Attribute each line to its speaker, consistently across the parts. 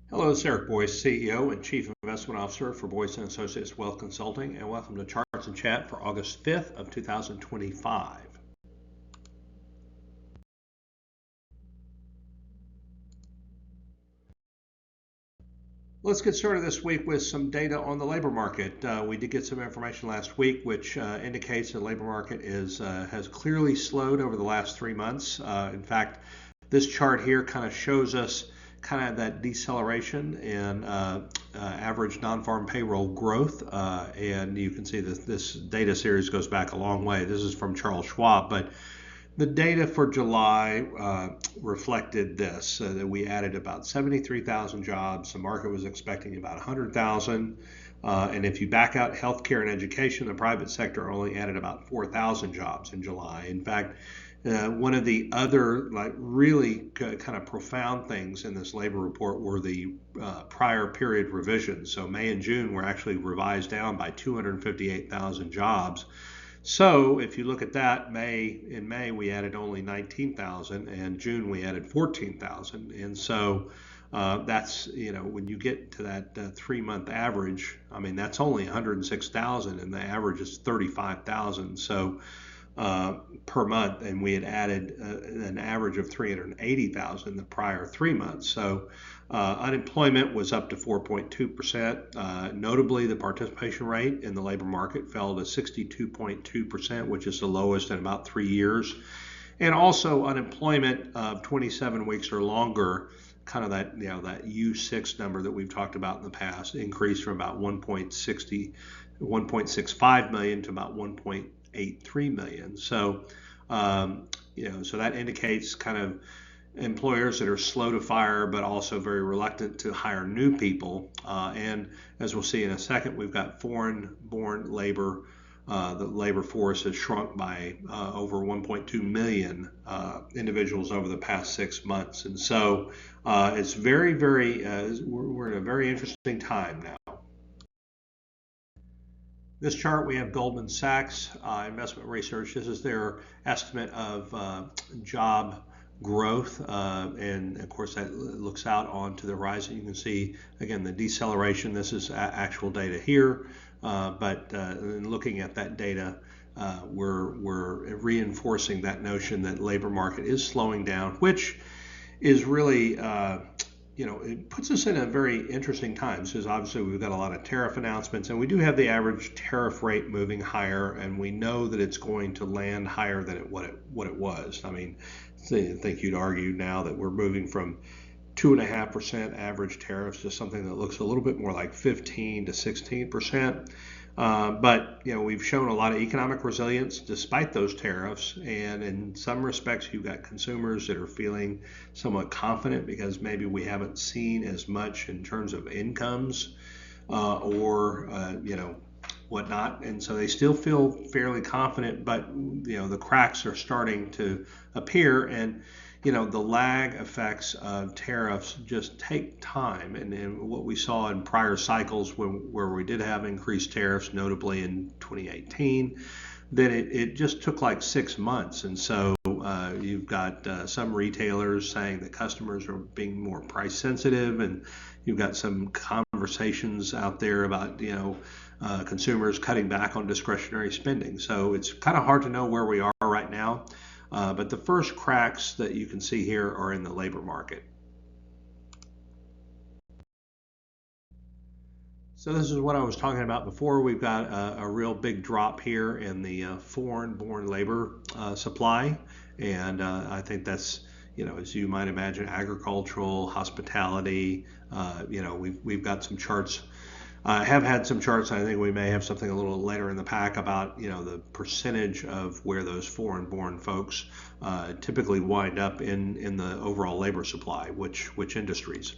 Speaker 1: Hello, it's Eric Boyce, CEO and Chief Investment Officer for Boyce & Associates Wealth Consulting, and welcome to Charts and Chat for August 5th of 2025. Let's get started this week with some data on the labor market. We did get some information last week, which indicates the labor market has clearly slowed over the last 3 months. In fact, this chart here kind of shows us kind of that deceleration in average non-farm payroll growth, and you can see that this data series goes back a long way. This is from Charles Schwab, but the data for July reflected this, that we added about 73,000 jobs. The market was expecting about 100,000. And if you back out healthcare and education, the private sector only added about 4,000 jobs in July. In fact, one of the other really kind of profound things in this labor report were the prior period revisions. So May and June were actually revised down by 258,000 jobs. So if you look at that, in May we added only 19,000, and June we added 14,000. And so that's, when you get to that 3-month average, I mean, that's only 106,000, and the average is 35,000. So per month, and we had added an average of 380,000 the prior 3 months. So unemployment was up to 4.2%. Notably, the participation rate in the labor market fell to 62.2%, which is the lowest in about 3 years. And also unemployment of 27 weeks or longer, kind of that U6 number that we've talked about in the past, increased from about 1.65 million to about 1.83 million. So, so that indicates kind of employers that are slow to fire, but also very reluctant to hire new people. And as we'll see in a second, we've got foreign-born labor. The labor force has shrunk by over 1.2 million individuals over the past 6 months. And so it's very, we're in a very interesting time now. This chart, we have Goldman Sachs Investment Research. This is their estimate of job growth, and of course that looks out onto the horizon. You can see again the deceleration. This is actual data here, but in looking at that data, we're reinforcing that notion that labor market is slowing down, which is really it puts us in a very interesting time, because obviously we've got a lot of tariff announcements, and we do have the average tariff rate moving higher, and we know that it's going to land higher than what it was. I mean, I think you'd argue now that we're moving from 2.5% average tariffs to something that looks a little bit more like 15 to 16%. But we've shown a lot of economic resilience despite those tariffs, and in some respects you've got consumers that are feeling somewhat confident because maybe we haven't seen as much in terms of incomes or whatnot, and so they still feel fairly confident, but the cracks are starting to appear, and the lag effects of tariffs just take time. And what we saw in prior cycles where we did have increased tariffs, notably in 2018, then it just took like 6 months. And so you've got some retailers saying that customers are being more price sensitive, and you've got some conversations out there about consumers cutting back on discretionary spending. So it's kind of hard to know where we are right now. But the first cracks that you can see here are in the labor market. So this is what I was talking about before. We've got a real big drop here in the foreign-born labor supply, and I think that's, as you might imagine, agricultural, hospitality. We've got some charts. I have had some charts. I think we may have something a little later in the pack about the percentage of where those foreign-born folks typically wind up in the overall labor supply, which industries.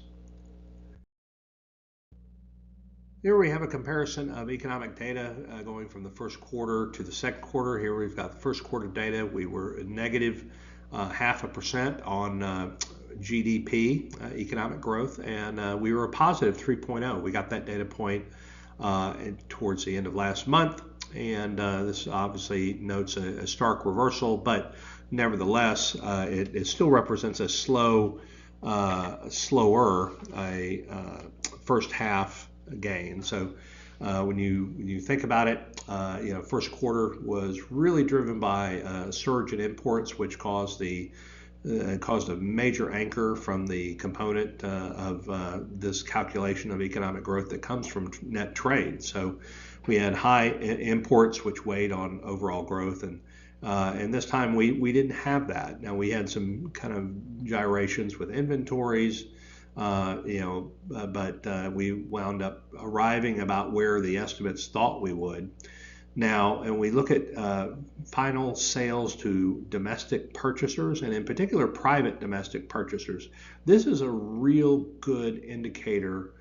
Speaker 1: Here we have a comparison of economic data going from the first quarter to the second quarter. Here we've got the first quarter data. We were negative 0.5% on GDP, economic growth, and we were a positive 3.0. We got that data point towards the end of last month, and this obviously notes a stark reversal, but nevertheless, it still represents a slow slower a first half gain. So when you think about it, first quarter was really driven by a surge in imports, which caused a major anchor from the component of this calculation of economic growth that comes from net trade. So we had high imports, which weighed on overall growth, and this time we didn't have that. Now we had some kind of gyrations with inventories, but we wound up arriving about where the estimates thought we would. Now, and we look at final sales to domestic purchasers, and in particular private domestic purchasers. This is a real good indicator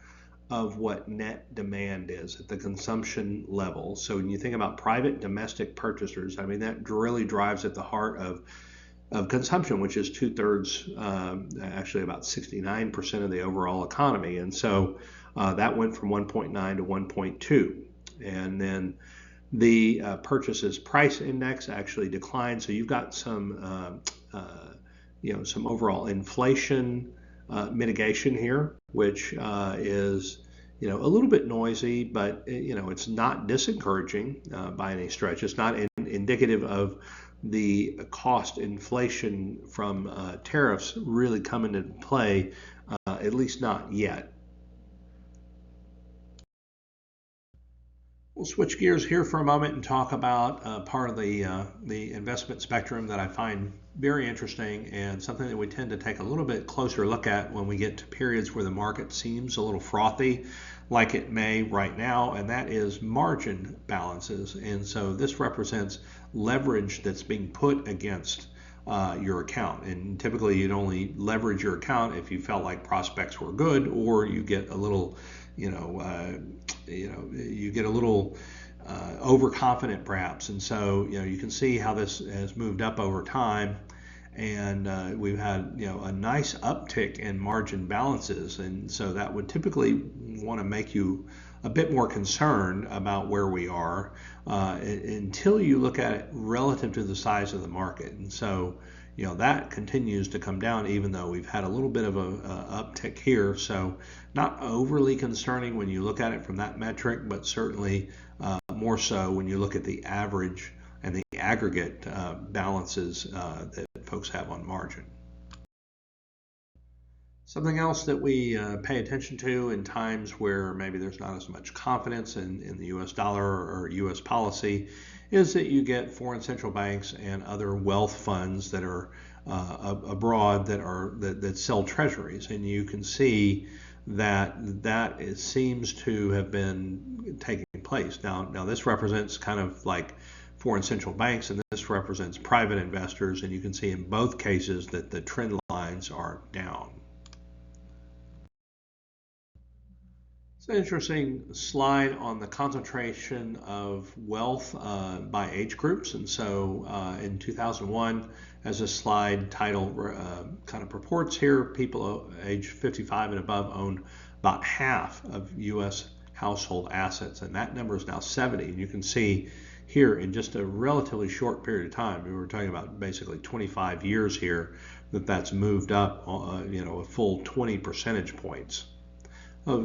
Speaker 1: of what net demand is at the consumption level. So when you think about private domestic purchasers, I mean, that really drives at the heart of consumption, which is 2/3, actually about 69% of the overall economy. And so that went from 1.9 to 1.2. And then the purchases price index actually declined. So you've got some overall inflation mitigation here, which is a little bit noisy, but it's not disencouraging by any stretch. It's not indicative of the cost inflation from tariffs really coming into play, at least not yet. We'll switch gears here for a moment and talk about part of the investment spectrum that I find very interesting, and something that we tend to take a little bit closer look at when we get to periods where the market seems a little frothy, like it may right now, and that is margin balances. And so this represents leverage that's being put against your account. And typically you'd only leverage your account if you felt like prospects were good, or you get a little you get a little overconfident perhaps. And so you can see how this has moved up over time, and we've had a nice uptick in margin balances, and so that would typically want to make you a bit more concerned about where we are until you look at it relative to the size of the market. And so that continues to come down, even though we've had a little bit of a uptick here. So not overly concerning when you look at it from that metric, but certainly more so when you look at the average and the aggregate balances that folks have on margin. Something else that we pay attention to in times where maybe there's not as much confidence in the US dollar or US policy is that you get foreign central banks and other wealth funds that are abroad that sell treasuries, and you can see that seems to have been taking place. Now this represents kind of like foreign central banks, and this represents private investors, and you can see in both cases that the trend lines are down. It's an interesting slide on the concentration of wealth by age groups. And so in 2001, as this slide title kind of purports here, people age 55 and above own about half of U.S. household assets, and that number is now 70. And you can see here in just a relatively short period of time, we were talking about basically 25 years here, that's moved up a full 20 percentage points.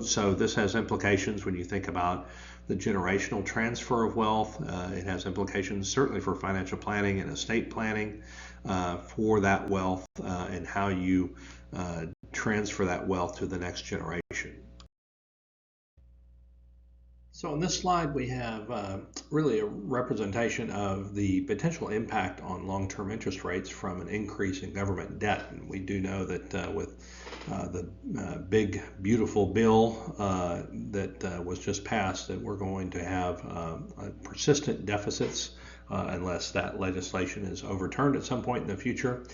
Speaker 1: So this has implications when you think about the generational transfer of wealth. It has implications certainly for financial planning and estate planning for that wealth and how you transfer that wealth to the next generation. So on this slide, we have really a representation of the potential impact on long-term interest rates from an increase in government debt. And we do know that with the big, beautiful bill that was just passed, that we're going to have persistent deficits unless that legislation is overturned at some point in the future.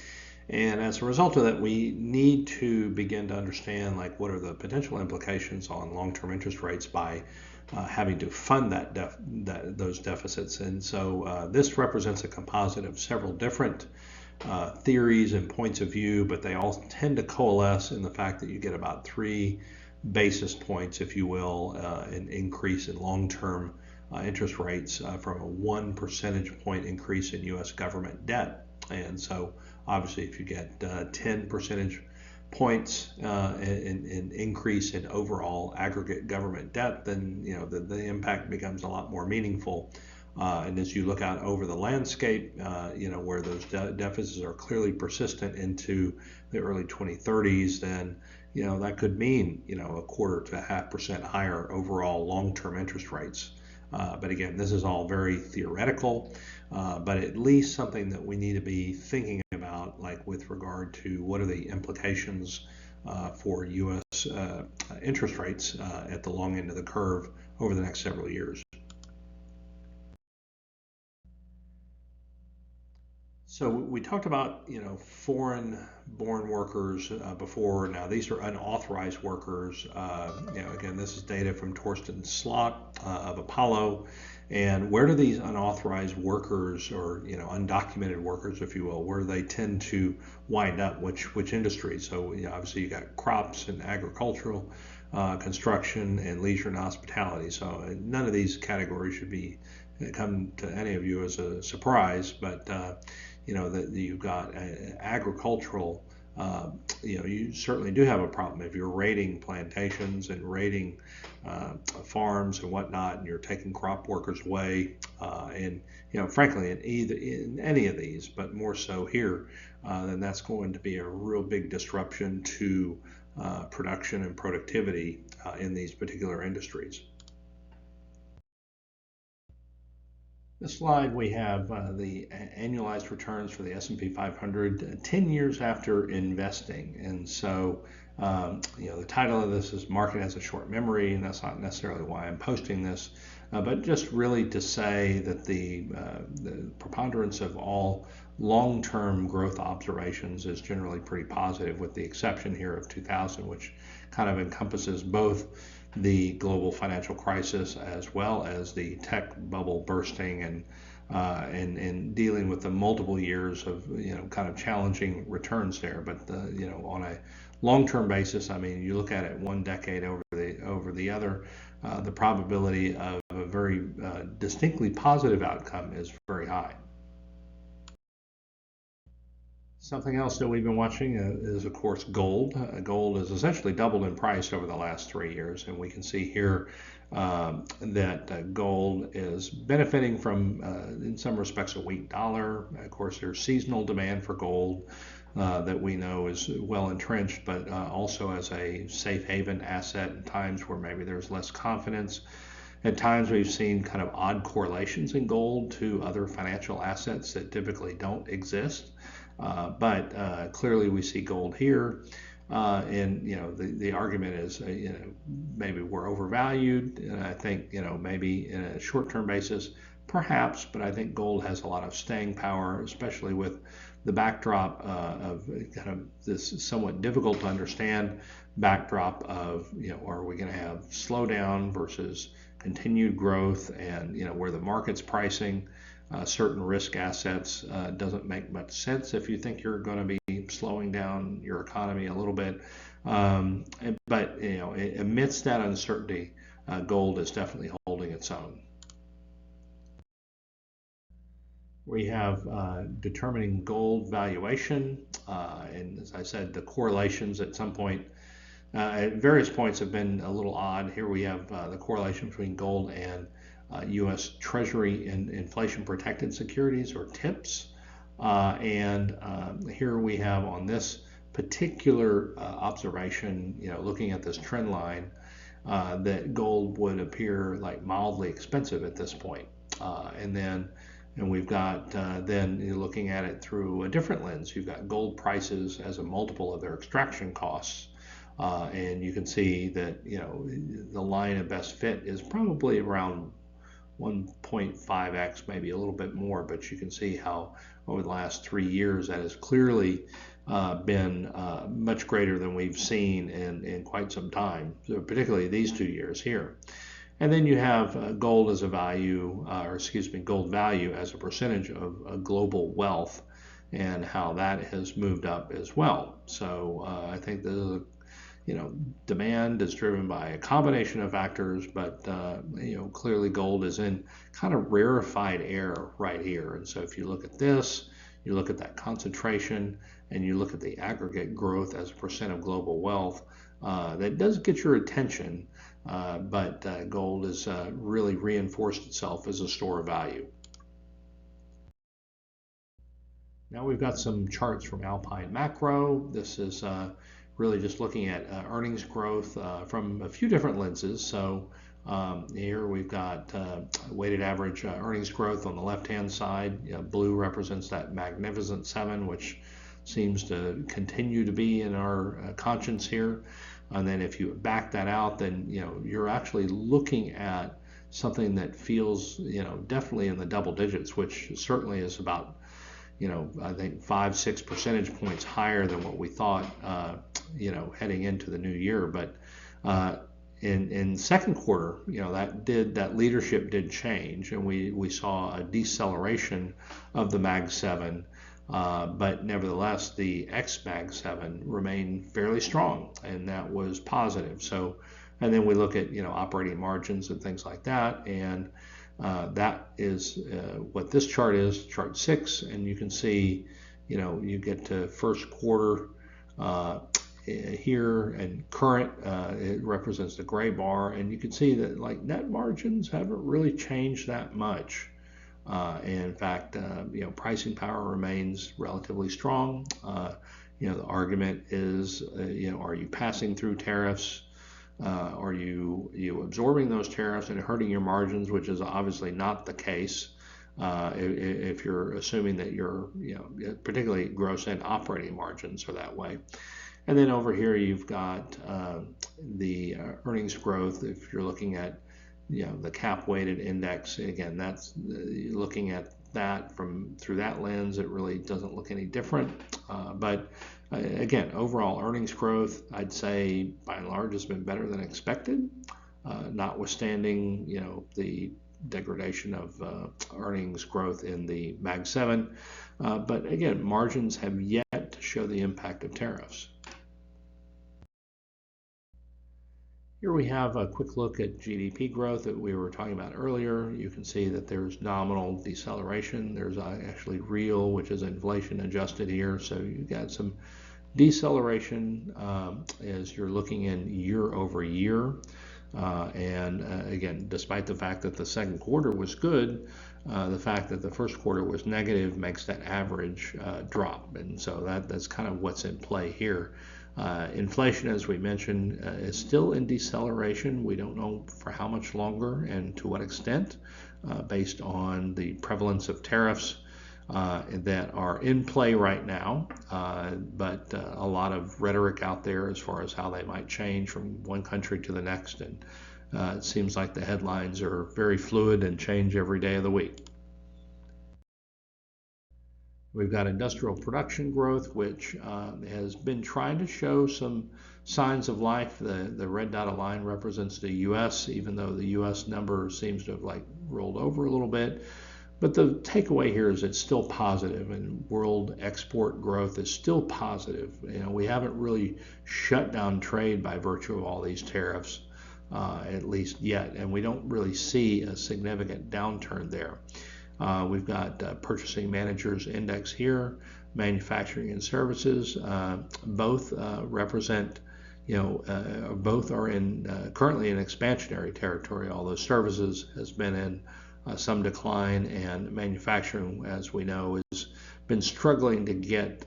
Speaker 1: And as a result of that, we need to begin to understand what are the potential implications on long-term interest rates by having to fund those deficits. And so this represents a composite of several different theories and points of view, but they all tend to coalesce in the fact that you get about 3 basis points, if you will, an increase in long-term interest rates from a 1 percentage point increase in U.S. government debt. And so obviously if you get 10 percentage points in increase in overall aggregate government debt, then the impact becomes a lot more meaningful. And as you look out over the landscape, where those deficits are clearly persistent into the early 2030s, then that could mean a 1/4 to 0.5% higher overall long-term interest rates. But again, this is all very theoretical, but at least something that we need to be thinking about, like with regard to what are the implications for U.S. Interest rates at the long end of the curve over the next several years. So we talked about foreign-born workers before. Now these are unauthorized workers. Again, this is data from Torsten Slot of Apollo. And where do these unauthorized workers, or undocumented workers, if you will, where do they tend to wind up? Which industries? So obviously you got crops and agricultural, construction, and leisure and hospitality. So none of these categories should come to any of you as a surprise, but that you've got agricultural, you certainly do have a problem if you're raiding plantations and raiding farms and whatnot, and you're taking crop workers away, and frankly in any of these, but more so here, then that's going to be a real big disruption to production and productivity in these particular industries. This slide, we have the annualized returns for the S&P 500 10 years after investing. And so, the title of this is Market Has a Short Memory, and that's not necessarily why I'm posting this, but just really to say that the preponderance of all long-term growth observations is generally pretty positive, with the exception here of 2000, which kind of encompasses both the global financial crisis as well as the tech bubble bursting, and dealing with the multiple years of kind of challenging returns there. But on a long-term basis, I mean, you look at it 1 decade over the other, the probability of a very distinctly positive outcome is very high. Something else that we've been watching is, of course, gold. Gold has essentially doubled in price over the last 3 years, and we can see here that gold is benefiting from, in some respects, a weak dollar. Of course, there's seasonal demand for gold that we know is well entrenched, but also as a safe haven asset in times where maybe there's less confidence. At times we've seen kind of odd correlations in gold to other financial assets that typically don't exist. But clearly we see gold here, and the argument is maybe we're overvalued, and I think maybe in a short-term basis perhaps, but I think gold has a lot of staying power, especially with the backdrop of kind of this somewhat difficult to understand backdrop of are we going to have slowdown versus continued growth, and where the market's pricing certain risk assets doesn't make much sense if you think you're going to be slowing down your economy a little bit. But amidst that uncertainty, gold is definitely holding its own. We have determining gold valuation, and as I said, the correlations at some point, at various points, have been a little odd. Here we have the correlation between gold and U.S. Treasury and inflation protected securities, or TIPS, and here we have on this particular observation, looking at this trend line, that gold would appear like mildly expensive at this point, and we've got then you're looking at it through a different lens. You've got gold prices as a multiple of their extraction costs, and you can see that the line of best fit is probably around 1.5x, maybe a little bit more, but you can see how over the last 3 years that has clearly been much greater than we've seen in quite some time, so particularly these 2 years here. And then you have gold as a value, gold value as a percentage of global wealth, and how that has moved up as well. So I think the demand is driven by a combination of factors, but clearly gold is in kind of rarefied air right here. And so if you look at this, you look at that concentration, and you look at the aggregate growth as a percent of global wealth, that does get your attention, but gold has really reinforced itself as a store of value. Now we've got some charts from Alpine Macro. This is really just looking at earnings growth from a few different lenses. So here we've got weighted average earnings growth on the left-hand side. Blue represents that magnificent 7, which seems to continue to be in our conscience here. And then if you back that out, then you're actually looking at something that feels definitely in the double digits, which certainly is about I think 5-6 percentage points higher than what we thought heading into the new year. But in second quarter, that leadership did change, and we saw a deceleration of the Mag 7. But nevertheless, the ex-Mag 7 remained fairly strong, and that was positive. So, and then we look at operating margins and things like that, and that is what this chart is, chart 6, and you can see, you get to first quarter here, and current, it represents the gray bar, and you can see that like net margins haven't really changed that much. And in fact, pricing power remains relatively strong. The argument is, are you passing through tariffs? Are you absorbing those tariffs and hurting your margins, which is obviously not the case if you're assuming that your, particularly gross and operating margins are that way. And then over here you've got the earnings growth. If you're looking at the cap weighted index, again, that's looking at that through that lens, it really doesn't look any different. But again, overall earnings growth, I'd say by and large has been better than expected, notwithstanding the degradation of earnings growth in the Mag 7. But again, margins have yet to show the impact of tariffs. Here we have a quick look at GDP growth that we were talking about earlier. You can see that there's nominal deceleration. There's actually real, which is inflation adjusted here. So you've got some deceleration as you're looking in year over year. And again, despite the fact that the second quarter was good, the fact that the first quarter was negative makes that average drop. And so that's kind of what's in play here. Inflation, as we mentioned, is still in deceleration. We don't know for how much longer and to what extent, based on the prevalence of tariffs that are in play right now. But a lot of rhetoric out there as far as how they might change from one country to the next. And it seems like the headlines are very fluid and change every day of the week. We've got industrial production growth, which has been trying to show some signs of life. The red dotted line represents the U.S., even though the U.S. number seems to have rolled over a little bit. But the takeaway here is it's still positive, and world export growth is still positive. We haven't really shut down trade by virtue of all these tariffs, at least yet, and we don't really see a significant downturn there. We've got Purchasing Managers Index here, manufacturing and services. Both represent, both are in currently in expansionary territory, although services has been in some decline, and manufacturing, as we know, has been struggling to get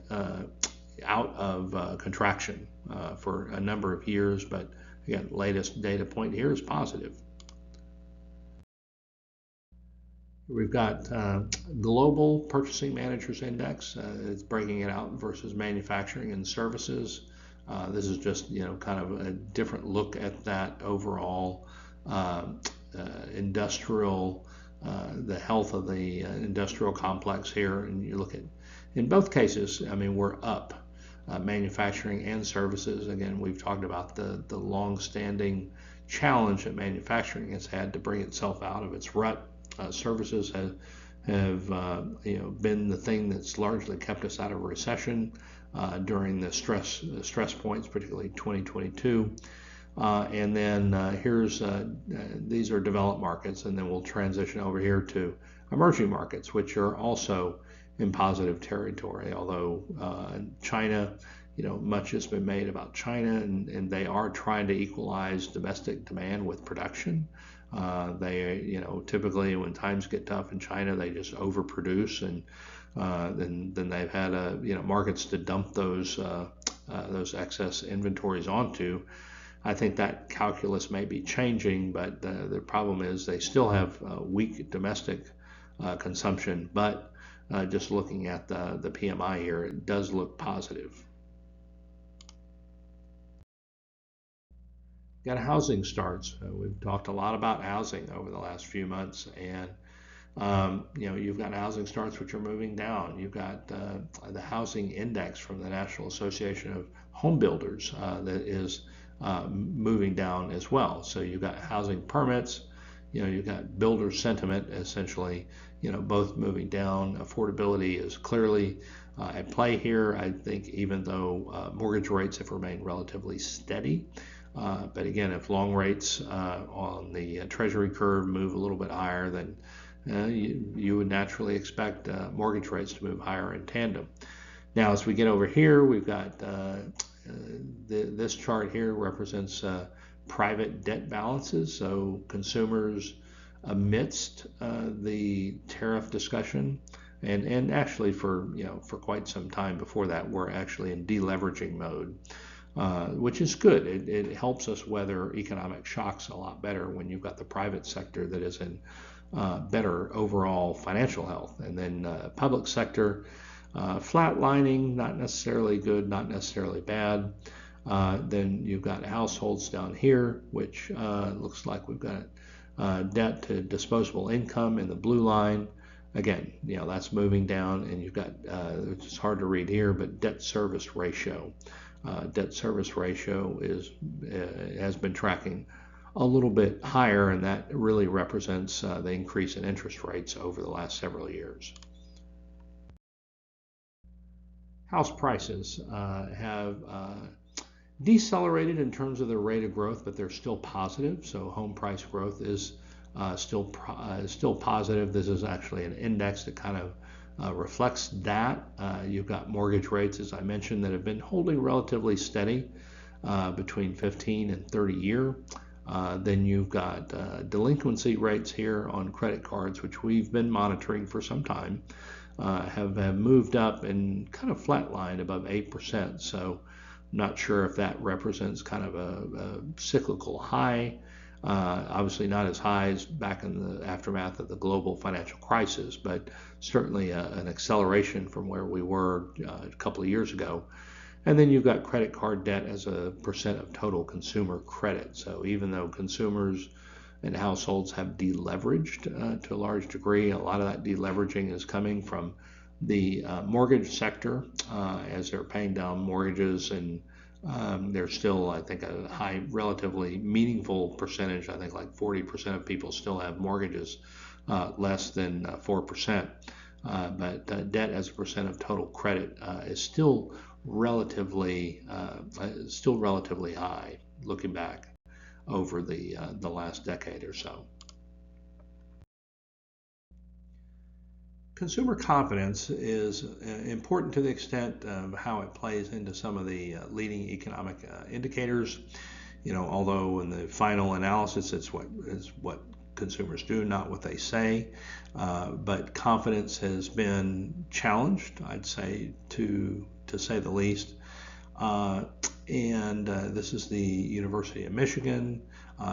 Speaker 1: out of contraction for a number of years. But again, latest data point here is positive. We've got Global Purchasing Managers Index. It's breaking it out versus manufacturing and services. This is just kind of a different look at that overall industrial, the health of the industrial complex here. And you look at, in both cases, I mean, we're up. Manufacturing and services. Again, we've talked about the long-standing challenge that manufacturing has had to bring itself out of its rut. Services have been the thing that's largely kept us out of recession during the stress points, particularly 2022. And then here's these are developed markets, and then we'll transition over here to emerging markets, which are also in positive territory. Although China, much has been made about China, and they are trying to equalize domestic demand with production. They, typically when times get tough in China, they just overproduce, and then they've had markets to dump those excess inventories onto. I think that calculus may be changing, but the problem is they still have weak domestic consumption. But just looking at the PMI here, it does look positive. Got housing starts. We've talked a lot about housing over the last few months, and you've got housing starts which are moving down. You've got the housing index from the National Association of Home Builders that is moving down as well. So you've got housing permits, you've got builder sentiment, essentially, both moving down. Affordability is clearly at play here. I think even though mortgage rates have remained relatively steady, but again, if long rates on the Treasury curve move a little bit higher, then you would naturally expect mortgage rates to move higher in tandem. Now, as we get over here, we've got this chart here represents private debt balances. So consumers amidst the tariff discussion, and actually for quite some time before that, we're actually in deleveraging mode. Which is good. It helps us weather economic shocks a lot better when you've got the private sector that is in better overall financial health. And then public sector, flatlining, not necessarily good, not necessarily bad. Then you've got households down here, which looks like we've got debt to disposable income in the blue line. Again, that's moving down, and you've got, it's hard to read here, but debt service ratio. Debt service ratio has been tracking a little bit higher, and that really represents the increase in interest rates over the last several years. House prices have decelerated in terms of their rate of growth, but they're still positive. So home price growth is still positive. This is actually an index that kind of reflects that. You've got mortgage rates, as I mentioned, that have been holding relatively steady between 15 and 30 year. Then you've got delinquency rates here on credit cards, which we've been monitoring for some time, have moved up and kind of flatlined above 8%. So I'm not sure if that represents kind of a cyclical high. Obviously not as high as back in the aftermath of the global financial crisis, but certainly an acceleration from where we were a couple of years ago. And then you've got credit card debt as a percent of total consumer credit. So even though consumers and households have deleveraged to a large degree, a lot of that deleveraging is coming from the mortgage sector as they're paying down mortgages, and there's still, I think, a high, relatively meaningful percentage. I think like 40% of people still have mortgages less than 4%. But debt as a percent of total credit is still relatively high, looking back over the last decade or so. Consumer confidence is important to the extent of how it plays into some of the leading economic indicators. Although in the final analysis, it's what consumers do, not what they say. But confidence has been challenged, I'd say, to say the least. And this is the University of Michigan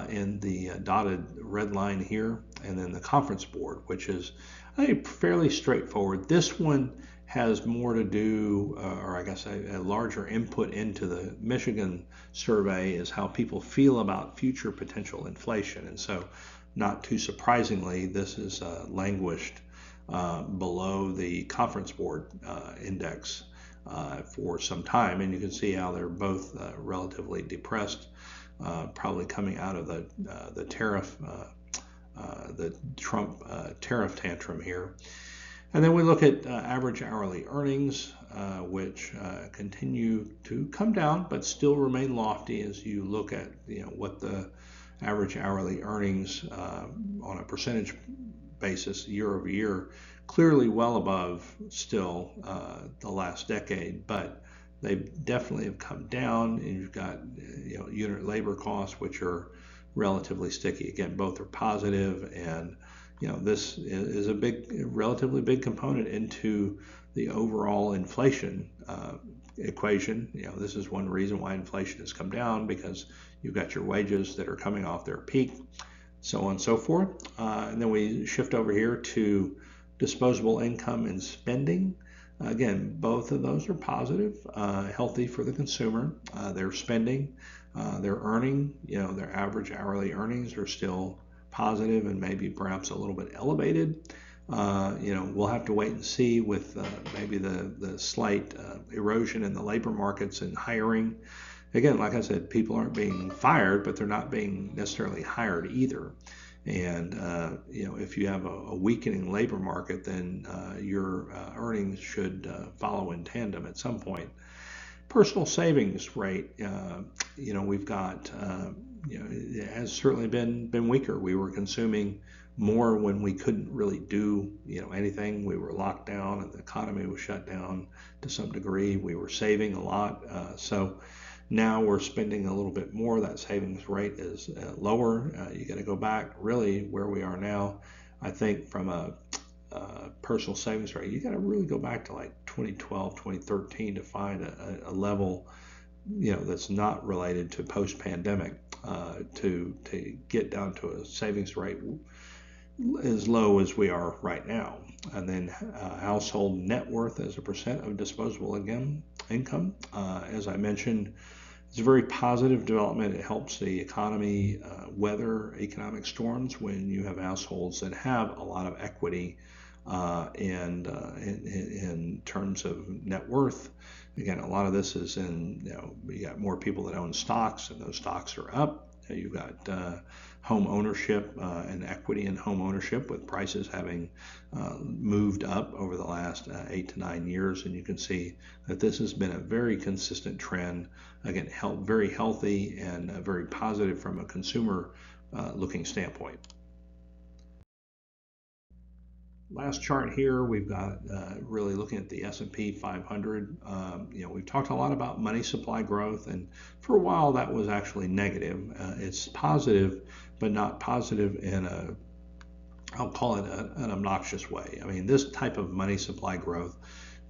Speaker 1: in the dotted red line here, and then the Conference Board, which is, I think, fairly straightforward. This one has more to do, or I guess a larger input into the Michigan survey is how people feel about future potential inflation. And so, not too surprisingly, this is languished below the Conference Board index for some time, and you can see how they're both relatively depressed, probably coming out of the tariff, the Trump tariff tantrum here. And then we look at average hourly earnings, which continue to come down, but still remain lofty as you look at what the average hourly earnings on a percentage basis year over year, clearly well above still the last decade, but they definitely have come down. And you've got unit labor costs, which are relatively sticky. Again, both are positive, and this is a relatively big component into the overall inflation equation. This is one reason why inflation has come down, because you've got your wages that are coming off their peak, so on and so forth. And then we shift over here to disposable income and spending. Again, both of those are positive, healthy for the consumer. They're spending, they're earning, their average hourly earnings are still positive and maybe perhaps a little bit elevated. We'll have to wait and see with maybe the slight erosion in the labor markets and hiring. Again, like I said, people aren't being fired, but they're not being necessarily hired either. And if you have a weakening labor market, then your earnings should follow in tandem at some point. Personal savings rate, we've got, it has certainly been weaker. We were consuming more when we couldn't really do anything. We were locked down and the economy was shut down to some degree. We were saving a lot, so now we're spending a little bit more. That savings rate is lower. You got to go back really where we are now. I think from a personal savings rate, you got to really go back to like 2012, 2013 to find a level that's not related to post-pandemic to get down to a savings rate as low as we are right now. And then household net worth as a percent of disposable income, as I mentioned, it's a very positive development. It helps the economy weather economic storms when you have households that have a lot of equity and in terms of net worth. Again, a lot of this is in, you got more people that own stocks, and those stocks are up. You've got home ownership and equity in home ownership, with prices having moved up over the last 8 to 9 years. And you can see that this has been a very consistent trend. Again, very healthy and very positive from a consumer looking standpoint. Last chart here, we've got really looking at the S&P 500. We've talked a lot about money supply growth, and for a while that was actually negative. It's positive, but not positive in I'll call it an obnoxious way. I mean, this type of money supply growth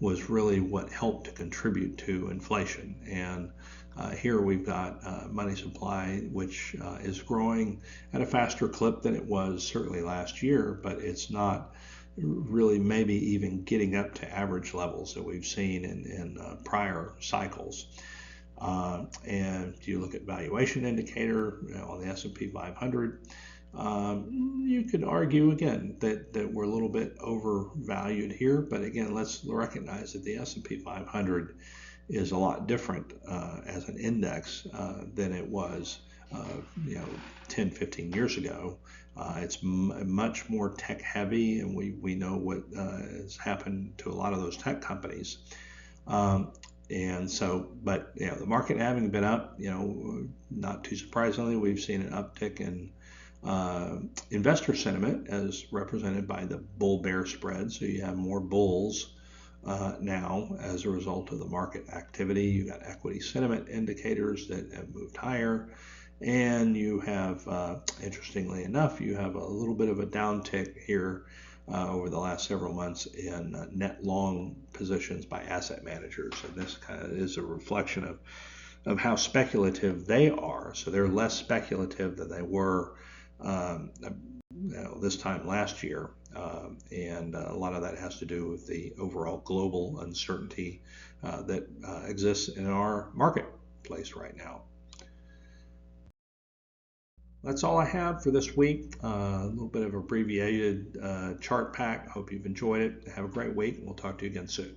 Speaker 1: was really what helped to contribute to inflation. And here we've got money supply, which is growing at a faster clip than it was certainly last year, but it's not really maybe even getting up to average levels that we've seen in prior cycles. And if you look at valuation indicator on the S&P 500, you could argue again that we're a little bit overvalued here, but again, let's recognize that the S&P 500 is a lot different as an index than it was 10, 15 years ago. It's much more tech heavy, and we know what has happened to a lot of those tech companies. And so, but the market having been up, not too surprisingly, we've seen an uptick in investor sentiment as represented by the bull-bear spread. So you have more bulls now as a result of the market activity. You've got equity sentiment indicators that have moved higher. And you have, interestingly enough, you have a little bit of a downtick here over the last several months in net long positions by asset managers. And this kind of is a reflection of how speculative they are. So they're less speculative than they were this time last year. And a lot of that has to do with the overall global uncertainty that exists in our marketplace right now. That's all I have for this week. A little bit of abbreviated chart pack. Hope you've enjoyed it. Have a great week, and we'll talk to you again soon.